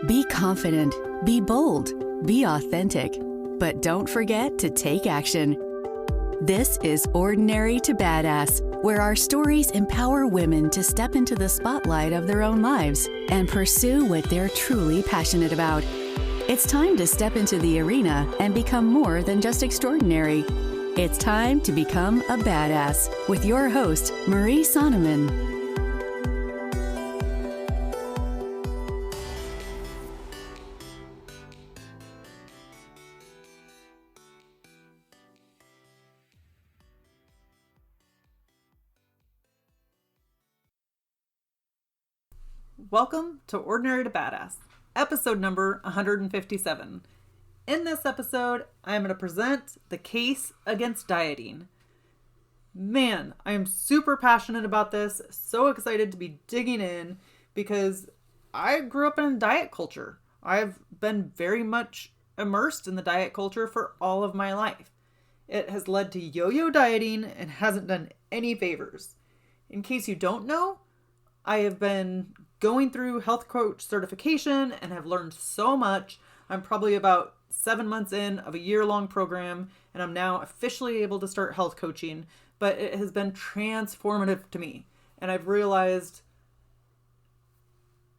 Be confident, be bold, be authentic, but don't forget to take action. This is Ordinary to Badass, where our stories empower women to step into the spotlight of their own lives and pursue what they're truly passionate about. It's time to step into the arena and become more than just extraordinary. It's time to become a badass with your host, Marie Sonneman. Welcome to Ordinary to Badass, episode number 157. In this episode, I'm going to present the case against dieting. Man, I am super passionate about this, so excited to be digging in because I grew up in a diet culture. I've been very much immersed in the diet culture for all of my life. It has led to yo-yo dieting and hasn't done any favors. In case you don't know, I have been going through health coach certification and have learned so much. I'm probably about 7 months in of a year-long program, and I'm now officially able to start health coaching, but it has been transformative to me. And I've realized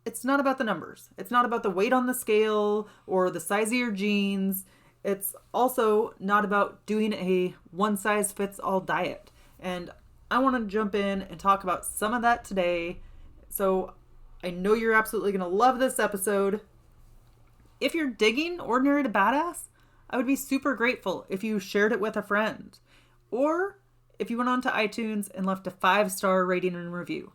it's not about the numbers. It's not about the weight on the scale or the size of your jeans. It's also not about doing a one-size-fits-all diet. And I want to jump in and talk about some of that today. So I know you're absolutely going to love this episode. If you're digging Ordinary to Badass, I would be super grateful if you shared it with a friend. Or if you went onto iTunes and left a 5-star rating and review.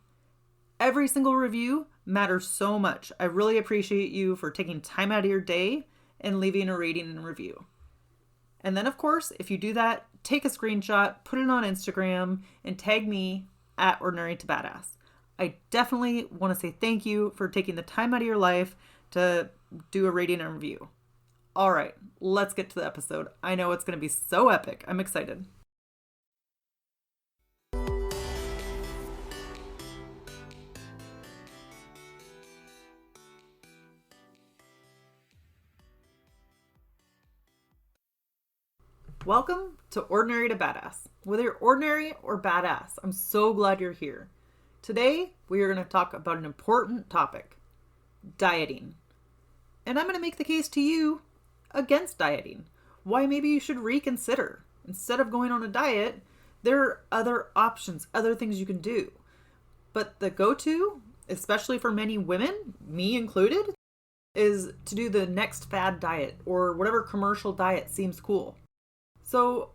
Every single review matters so much. I really appreciate you for taking time out of your day and leaving a rating and review. And then, of course, if you do that, take a screenshot, put it on Instagram, and tag me at Ordinary to Badass. I definitely want to say thank you for taking the time out of your life to do a rating and review. All right, let's get to the episode. I know it's going to be so epic. I'm excited. Welcome to Ordinary to Badass. Whether you're ordinary or badass, I'm so glad you're here. Today, we are going to talk about an important topic, dieting. And I'm going to make the case to you against dieting. Why maybe you should reconsider. Instead of going on a diet, there are other options, other things you can do. But the go-to, especially for many women, me included, is to do the next fad diet or whatever commercial diet seems cool. So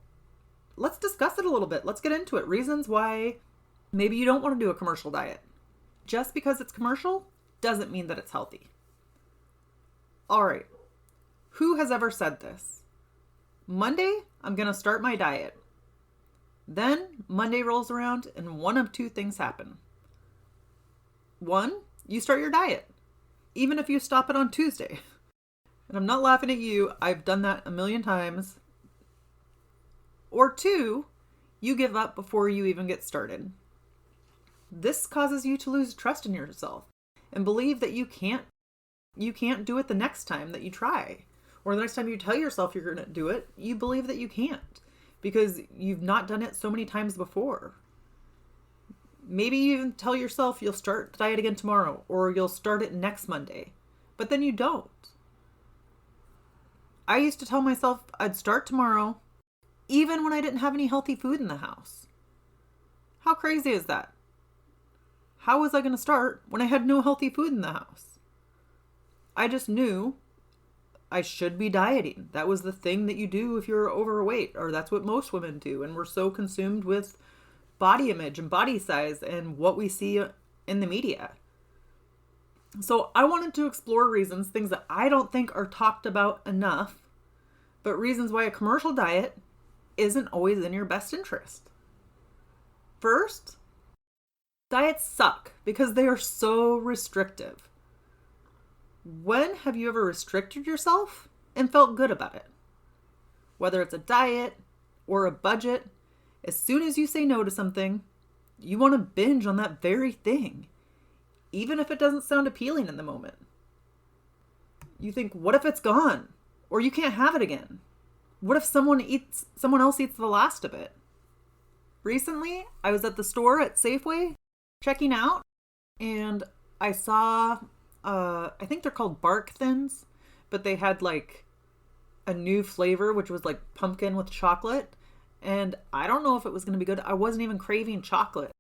let's discuss it a little bit. Let's get into it. Reasons why maybe you don't want to do a commercial diet. Just because it's commercial doesn't mean that it's healthy. All right. Who has ever said this? Monday, I'm going to start my diet. Then Monday rolls around and one of two things happen. One, you start your diet, even if you stop it on Tuesday. And I'm not laughing at you. I've done that a million times. Or two, you give up before you even get started. This causes you to lose trust in yourself and believe that you can't do it the next time that you try. Or the next time you tell yourself you're going to do it, you believe that you can't because you've not done it so many times before. Maybe you even tell yourself you'll start the diet again tomorrow or you'll start it next Monday, but then you don't. I used to tell myself I'd start tomorrow even when I didn't have any healthy food in the house. How crazy is that? How was I going to start when I had no healthy food in the house? I just knew I should be dieting. That was the thing that you do if you're overweight, or that's what most women do. And we're so consumed with body image and body size and what we see in the media. So I wanted to explore reasons, things that I don't think are talked about enough, but reasons why a commercial diet isn't always in your best interest. First, diets suck because they are so restrictive. When have you ever restricted yourself and felt good about it? Whether it's a diet or a budget, as soon as you say no to something, you want to binge on that very thing, even if it doesn't sound appealing in the moment. you think, what if it's gone? Or you can't have it again? What if someone else eats the last of it? Recently, I was at the store at Safeway checking out, and I saw, I think they're called Bark Thins, but they had like a new flavor, which was like pumpkin with chocolate. And I don't know if it was going to be good. I wasn't even craving chocolate.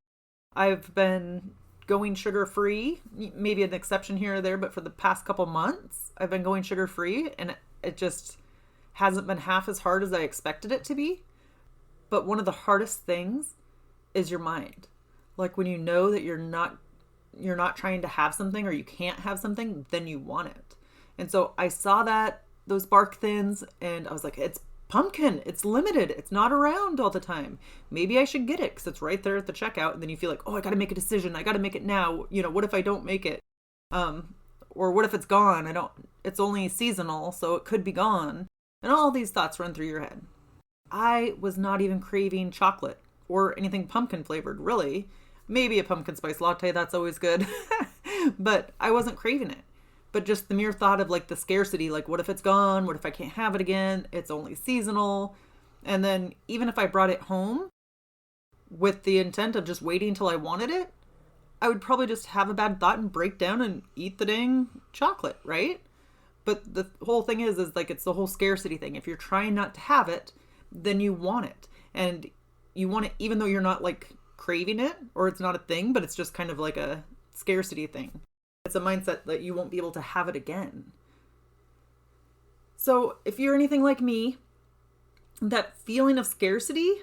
I've been going sugar-free, maybe an exception here or there, but for the past couple months, I've been going sugar-free, and it just hasn't been half as hard as I expected it to be. But one of the hardest things is your mind. Like when you know that you're not trying to have something or you can't have something, then you want it. And so I saw those Bark Thins, and I was like, it's pumpkin. It's limited. It's not around all the time. Maybe I should get it because it's right there at the checkout. And then you feel like, oh, I got to make a decision. I got to make it now. What if I don't make it? Or what if it's gone? It's only seasonal, so it could be gone. And all these thoughts run through your head. I was not even craving chocolate or anything pumpkin flavored, really. Maybe a pumpkin spice latte. That's always good. But I wasn't craving it. But just the mere thought of like the scarcity, like what if it's gone? What if I can't have it again? It's only seasonal. And then even if I brought it home with the intent of just waiting until I wanted it, I would probably just have a bad thought and break down and eat the dang chocolate, right? But the whole thing is like it's the whole scarcity thing. If you're trying not to have it, then you want it. And you want it even though you're not like craving it or it's not a thing, but it's just kind of like a scarcity thing. It's a mindset that you won't be able to have it again. So if you're anything like me, that feeling of scarcity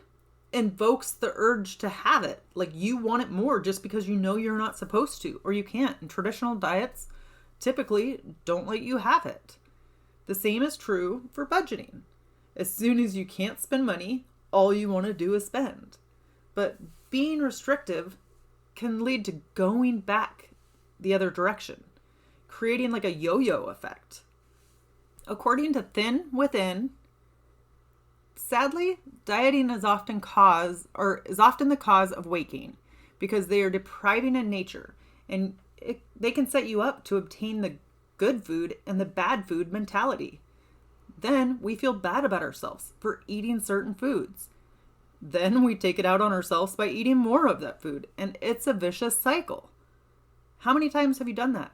invokes the urge to have it. Like you want it more just because you know you're not supposed to or you can't. And traditional diets typically don't let you have it. The same is true for budgeting. As soon as you can't spend money, all you want to do is spend. But being restrictive can lead to going back the other direction, creating like a yo-yo effect. According to Thin Within, sadly, dieting is often the cause of weight gain because they are depriving in nature, and they can set you up to obtain the good food and the bad food mentality. Then we feel bad about ourselves for eating certain foods. Then we take it out on ourselves by eating more of that food, and it's a vicious cycle. How many times have you done that?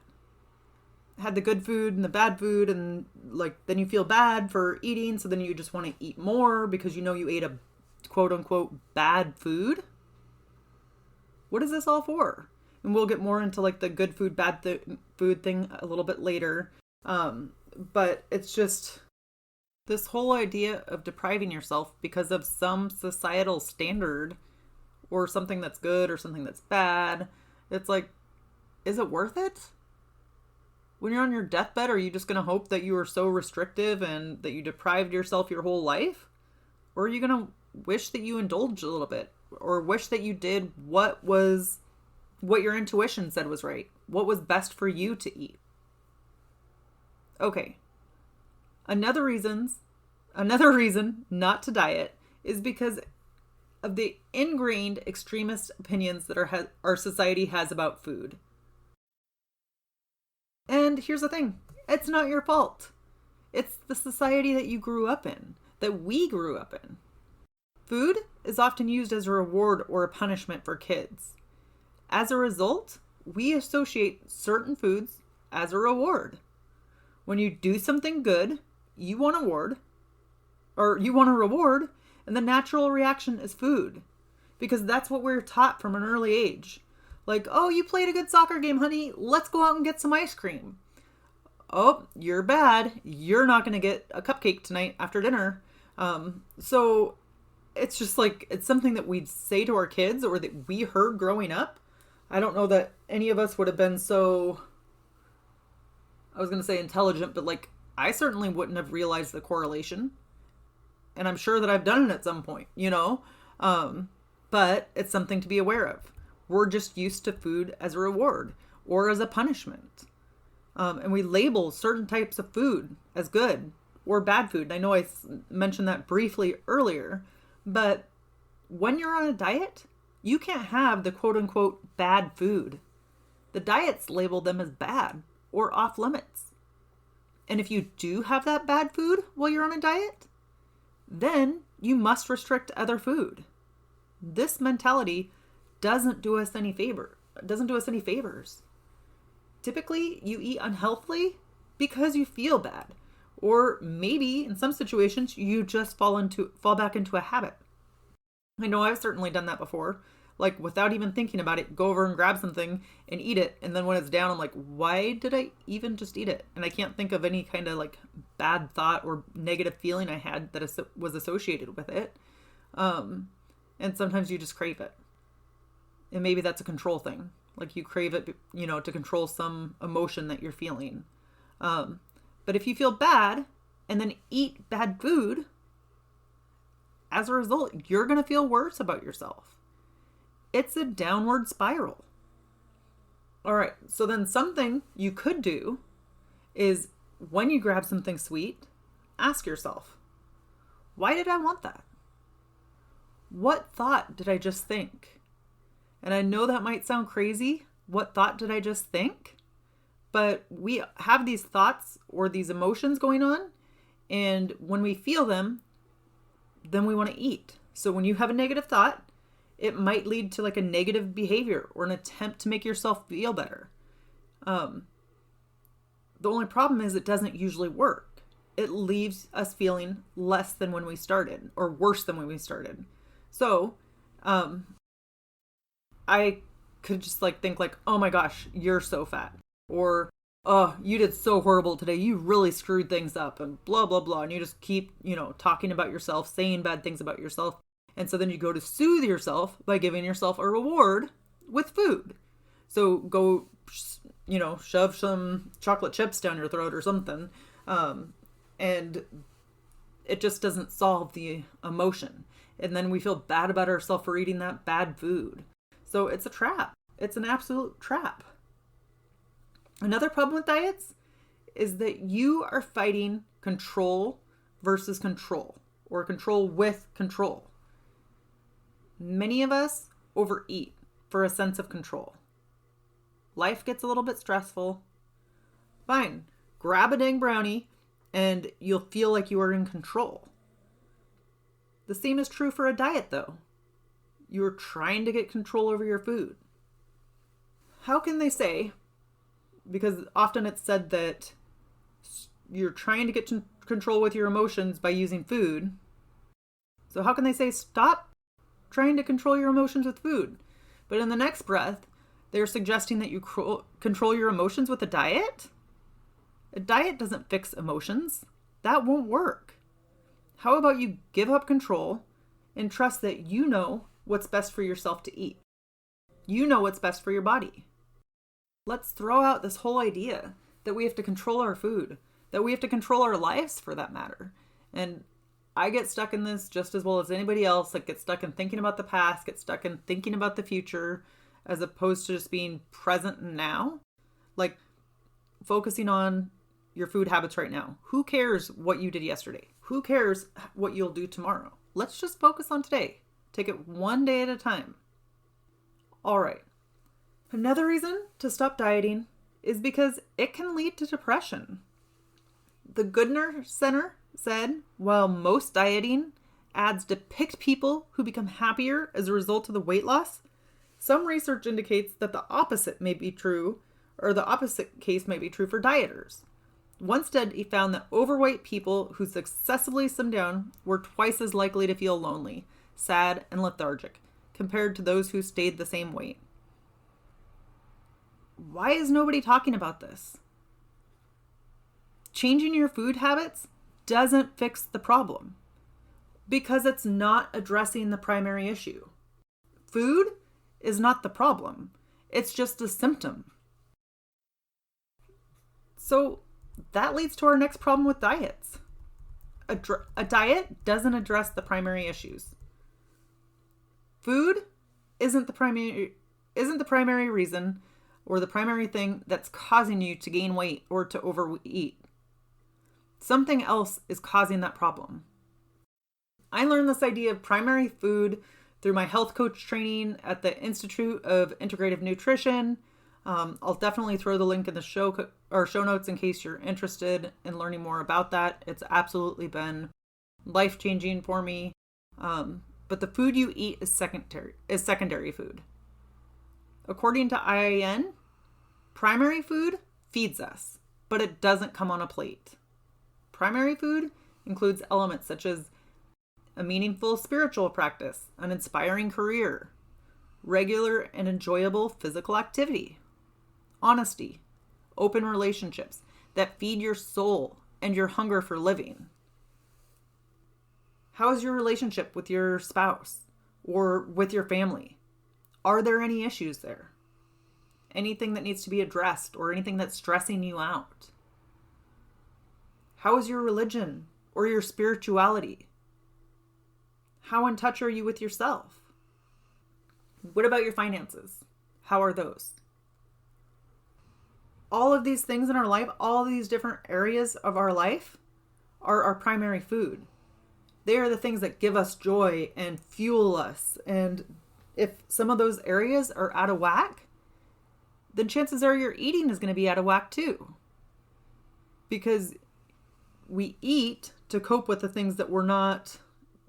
Had the good food and the bad food, and like then you feel bad for eating, so then you just want to eat more because you know you ate a quote unquote bad food? What is this all for? And we'll get more into like the good food, food thing a little bit later. But it's just this whole idea of depriving yourself because of some societal standard or something that's good or something that's bad. It's like, is it worth it? When you're on your deathbed, are you just going to hope that you are so restrictive and that you deprived yourself your whole life? Or are you going to wish that you indulged a little bit? Or wish that you did what your intuition said was right? What was best for you to eat? Okay. Another reason not to diet is because of the ingrained extremist opinions that our society has about food. And here's the thing, it's not your fault. It's the society that you grew up in, that we grew up in. Food is often used as a reward or a punishment for kids. As a result, we associate certain foods as a reward. When you do something good, you want a reward, and the natural reaction is food. Because that's what we're taught from an early age. Like, oh, you played a good soccer game, honey. Let's go out and get some ice cream. Oh, you're bad. You're not going to get a cupcake tonight after dinner. So it's just like, it's something that we'd say to our kids or that we heard growing up. I don't know that any of us would have been so, I was going to say intelligent, but like, I certainly wouldn't have realized the correlation. And I'm sure that I've done it at some point, but it's something to be aware of. We're just used to food as a reward or as a punishment. And we label certain types of food as good or bad food. And I know I mentioned that briefly earlier, but when you're on a diet, you can't have the quote unquote bad food. The diets label them as bad or off limits. And if you do have that bad food while you're on a diet, then you must restrict other food. This mentality doesn't do us any favors. Typically, you eat unhealthily because you feel bad. Or maybe in some situations, you just fall back into a habit. I know I've certainly done that before. Like without even thinking about it, go over and grab something and eat it. And then when it's down, I'm like, why did I even just eat it? And I can't think of any kind of like bad thought or negative feeling I had that was associated with it. And sometimes you just crave it. And maybe that's a control thing. Like you crave it, to control some emotion that you're feeling. But if you feel bad and then eat bad food, as a result, you're going to feel worse about yourself. It's a downward spiral. All right, so then something you could do is when you grab something sweet, ask yourself, why did I want that? What thought did I just think? And I know that might sound crazy. What thought did I just think? But we have these thoughts or these emotions going on. And when we feel them, then we want to eat. So when you have a negative thought, it might lead to like a negative behavior or an attempt to make yourself feel better. The only problem is it doesn't usually work. It leaves us feeling less than when we started or worse than when we started. So, I could just think oh my gosh, you're so fat. Or, oh, you did so horrible today. You really screwed things up and blah, blah, blah. And you just keep, talking about yourself, saying bad things about yourself. And so then you go to soothe yourself by giving yourself a reward with food. So go, shove some chocolate chips down your throat or something. And it just doesn't solve the emotion. And then we feel bad about ourselves for eating that bad food. So it's a trap. It's an absolute trap. Another problem with diets is that you are fighting control versus control, or control with control. Many of us overeat for a sense of control. Life gets a little bit stressful. Fine, grab a dang brownie and you'll feel like you are in control. The same is true for a diet though. You're trying to get control over your food. How can they say, because often it's said that you're trying to get control with your emotions by using food. So how can they say stop trying to control your emotions with food? But in the next breath, they're suggesting that you control your emotions with a diet? A diet doesn't fix emotions. That won't work. How about you give up control and trust that you know what's best for yourself to eat? You know what's best for your body. Let's throw out this whole idea that we have to control our food, that we have to control our lives for that matter. And I get stuck in this just as well as anybody else, like get stuck in thinking about the past, get stuck in thinking about the future, as opposed to just being present now. Like focusing on your food habits right now. Who cares what you did yesterday? Who cares what you'll do tomorrow? Let's just focus on today. Take it one day at a time. All right. Another reason to stop dieting is because it can lead to depression. The Goodner Center said, while most dieting ads depict people who become happier as a result of the weight loss, some research indicates that the opposite may be true, or the opposite case may be true for dieters. One study found that overweight people who successfully slimmed down were twice as likely to feel lonely, sad, and lethargic compared to those who stayed the same weight. Why is nobody talking about this? Changing your food habits doesn't fix the problem because it's not addressing the primary issue. Food is not the problem. It's just a symptom. So that leads to our next problem with diets. A diet doesn't address the primary issues. Food isn't the primary reason or the primary thing that's causing you to gain weight or to overeat. Something else is causing that problem. I learned this idea of primary food through my health coach training at the Institute of Integrative Nutrition. I'll definitely throw the link in the show notes in case you're interested in learning more about that. It's absolutely been life-changing for me. But the food you eat is secondary food. According to IAN, primary food feeds us, but it doesn't come on a plate. Primary food includes elements such as a meaningful spiritual practice, an inspiring career, regular and enjoyable physical activity, honesty, open relationships that feed your soul and your hunger for living. How is your relationship with your spouse or with your family? Are there any issues there? Anything that needs to be addressed or anything that's stressing you out? How is your religion or your spirituality? How in touch are you with yourself? What about your finances? How are those? All of these things in our life, all these different areas of our life are our primary food. They are the things that give us joy and fuel us. And if some of those areas are out of whack, then chances are your eating is going to be out of whack too. Because we eat to cope with the things that we're not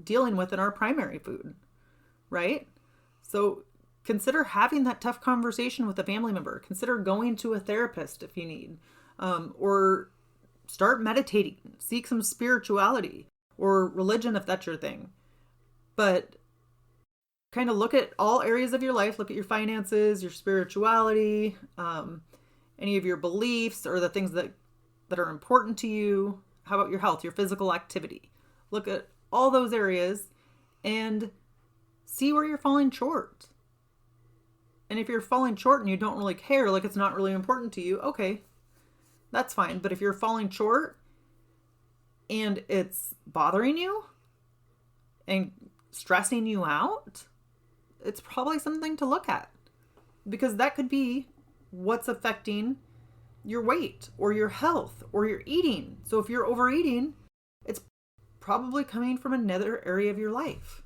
dealing with in our primary food, right? So consider having that tough conversation with a family member. Consider going to a therapist if you need, or start meditating, seek some spirituality or religion if that's your thing. But kind of look at all areas of your life. Look at your finances, your spirituality, any of your beliefs or the things that are important to you. How about your health, your physical activity? Look at all those areas and see where you're falling short. And if you're falling short and you don't really care, like it's not really important to you, okay, that's fine. But if you're falling short and it's bothering you and stressing you out, it's probably something to look at, because that could be what's affecting your weight or your health or your eating. So if you're overeating, it's probably coming from another area of your life.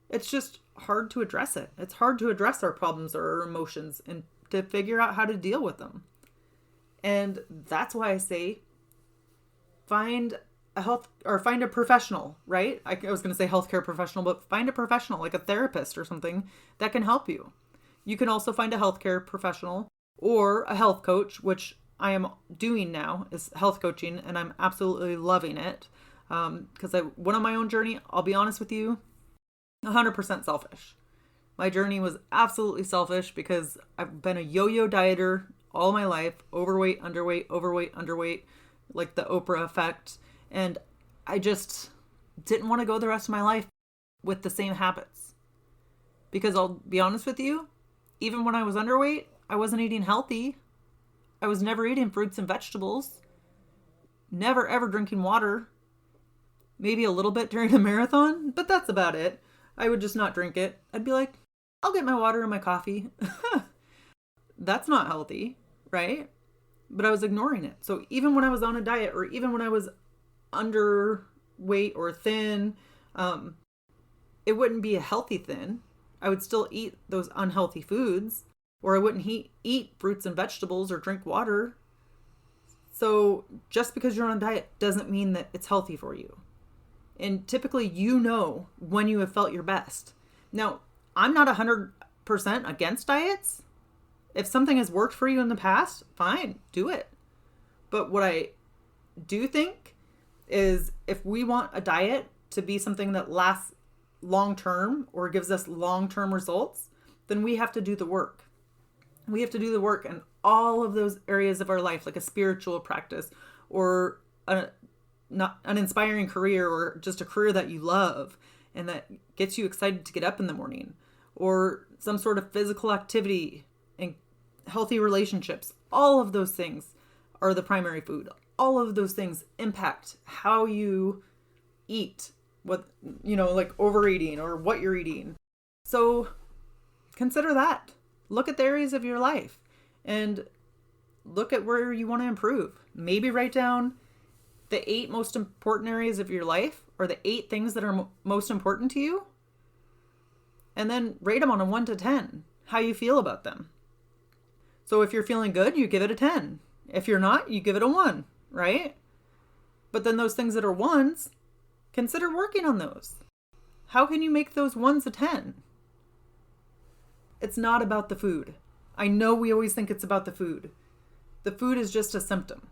It's just hard to address it. It's hard to address our problems or our emotions and to figure out how to deal with them. And that's why I say find a professional, right? I was going to say healthcare professional, but find a professional like a therapist or something that can help you. You can also find a healthcare professional or a health coach, which I am doing now, is health coaching, and I'm absolutely loving it. Because I went on my own journey. I'll be honest with you, 100% selfish. My journey was absolutely selfish because I've been a yo-yo dieter all my life, overweight, underweight, like the Oprah effect. And I just didn't want to go the rest of my life with the same habits. Because I'll be honest with you, even when I was underweight, I wasn't eating healthy. I was never eating fruits and vegetables. Never ever drinking water. Maybe a little bit during a marathon, but that's about it. I would just not drink it. I'd be like, I'll get my water and my coffee. That's not healthy, right? But I was ignoring it. So even when I was on a diet, or even when I was underweight or thin, it wouldn't be a healthy thin. I would still eat those unhealthy foods, or I wouldn't eat fruits and vegetables or drink water. So just because you're on a diet doesn't mean that it's healthy for you. And typically, you know when you have felt your best. Now, I'm not 100% against diets. If something has worked for you in the past, fine, do it. But what I do think is if we want a diet to be something that lasts long-term or gives us long-term results, then we have to do the work. We have to do the work in all of those areas of our life, like a spiritual practice or not an inspiring career, or just a career that you love and that gets you excited to get up in the morning, or some sort of physical activity and healthy relationships. All of those things are the primary food. All of those things impact how you eat, what, like overeating or what you're eating. So consider that. Look at the areas of your life and look at where you want to improve. Maybe write down the 8 most important areas of your life, or the 8 things that are most important to you, and then rate them on a 1 to 10, how you feel about them. So if you're feeling good, you give it a 10. If you're not, you give it a 1, right? But then those things that are 1s, consider working on those. How can you make those 1s a 10? It's not about the food. I know we always think it's about the food. The food is just a symptom.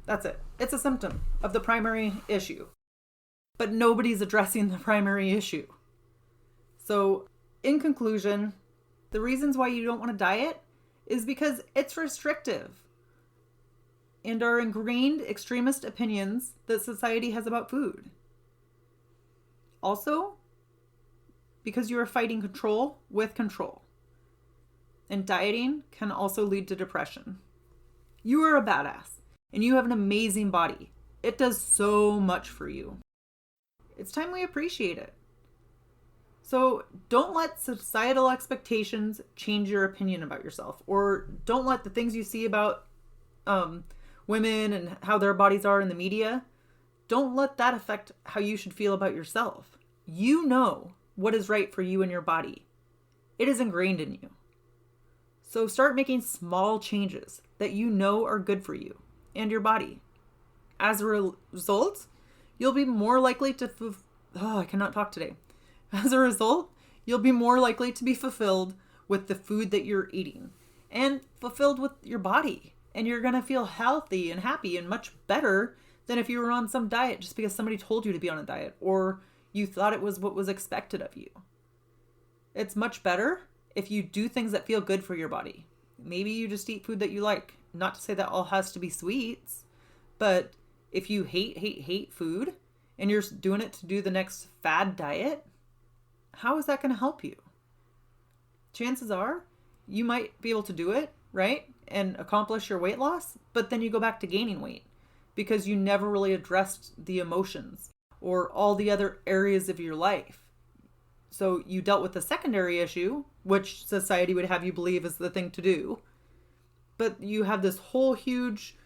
That's it. It's a symptom of the primary issue. But nobody's addressing the primary issue. So, in conclusion, the reasons why you don't want to diet is because it's restrictive and are ingrained extremist opinions that society has about food. Also, because you are fighting control with control. And dieting can also lead to depression. You are a badass and you have an amazing body. It does so much for you. It's time we appreciate it. So don't let societal expectations change your opinion about yourself, or don't let the things you see about women and how their bodies are in the media, don't let that affect how you should feel about yourself. You know what is right for you and your body. It is ingrained in you. So start making small changes that you know are good for you and your body. As a result, you'll be more likely to I cannot talk today. As a result, you'll be more likely to be fulfilled with the food that you're eating and fulfilled with your body. And you're going to feel healthy and happy and much better than if you were on some diet just because somebody told you to be on a diet or you thought it was what was expected of you. It's much better if you do things that feel good for your body. Maybe you just eat food that you like. Not to say that all has to be sweets, but if you hate food and you're doing it to do the next fad diet, how is that going to help you? Chances are you might be able to do it, right? And accomplish your weight loss, but then you go back to gaining weight because you never really addressed the emotions or all the other areas of your life. So you dealt with the secondary issue, which society would have you believe is the thing to do. But you have this whole huge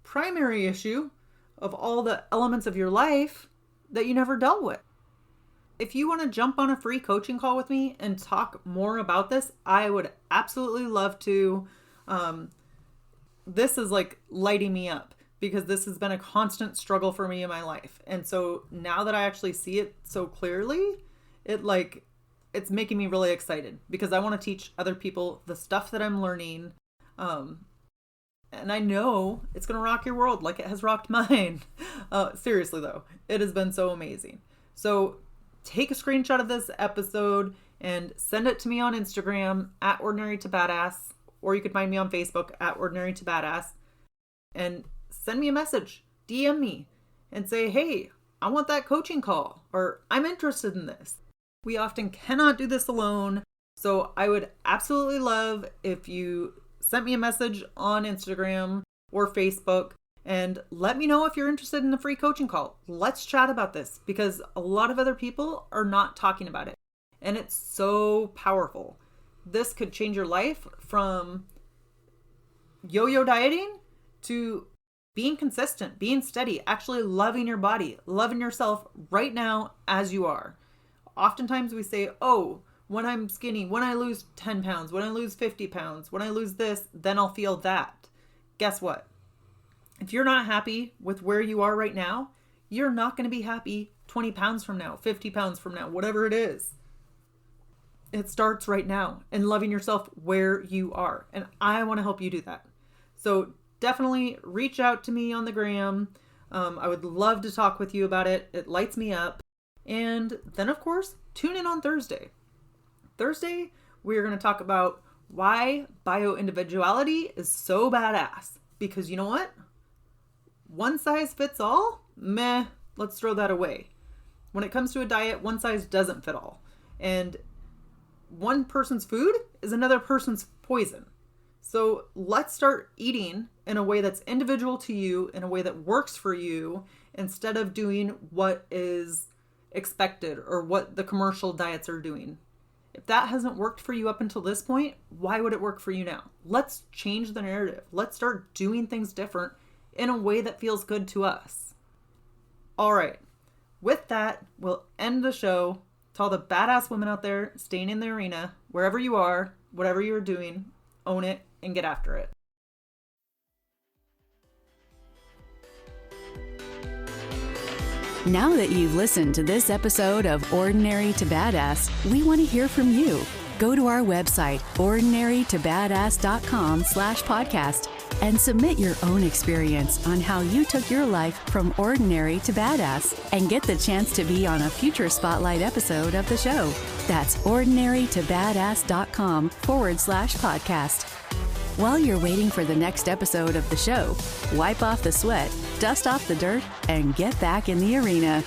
primary issue of all the elements of your life that you never dealt with. If you want to jump on a free coaching call with me and talk more about this, I would absolutely love to. This is like lighting me up because this has been a constant struggle for me in my life. And so now that I actually see it so clearly, it's making me really excited because I want to teach other people the stuff that I'm learning. And I know it's going to rock your world like it has rocked mine. Seriously though, it has been so amazing. So take a screenshot of this episode and send it to me on Instagram at Ordinary to Badass, or you could find me on Facebook at Ordinary to Badass, and send me a message, DM me, and say, hey, I want that coaching call, or I'm interested in this. We often cannot do this alone, so I would absolutely love if you sent me a message on Instagram or Facebook and let me know if you're interested in a free coaching call. Let's chat about this because a lot of other people are not talking about it, and it's so powerful. This could change your life from yo-yo dieting to being consistent, being steady, actually loving your body, loving yourself right now as you are. Oftentimes we say, oh, when I'm skinny, when I lose 10 pounds, when I lose 50 pounds, when I lose this, then I'll feel that. Guess what? If you're not happy with where you are right now, you're not going to be happy 20 pounds from now, 50 pounds from now, whatever it is. It starts right now and loving yourself where you are. And I want to help you do that. So definitely reach out to me on the gram. I would love to talk with you about it. It lights me up. And then, of course, tune in on Thursday. Thursday, we're going to talk about why bioindividuality is so badass. Because you know what? One size fits all? Meh, let's throw that away. When it comes to a diet, one size doesn't fit all. And one person's food is another person's poison. So let's start eating in a way that's individual to you, in a way that works for you, instead of doing what is expected or what the commercial diets are doing. If that hasn't worked for you up until this point, why would it work for you now? Let's change the narrative. Let's start doing things different in a way that feels good to us. All right. With that, we'll end the show. To all the badass women out there staying in the arena, wherever you are, whatever you're doing, own it, and get after it. Now that you've listened to this episode of Ordinary to Badass, we want to hear from you. Go to our website, ordinarytobadass.com/podcast, and submit your own experience on how you took your life from ordinary to badass and get the chance to be on a future Spotlight episode of the show. That's ordinarytobadass.com/podcast. While you're waiting for the next episode of the show, wipe off the sweat, dust off the dirt, and get back in the arena.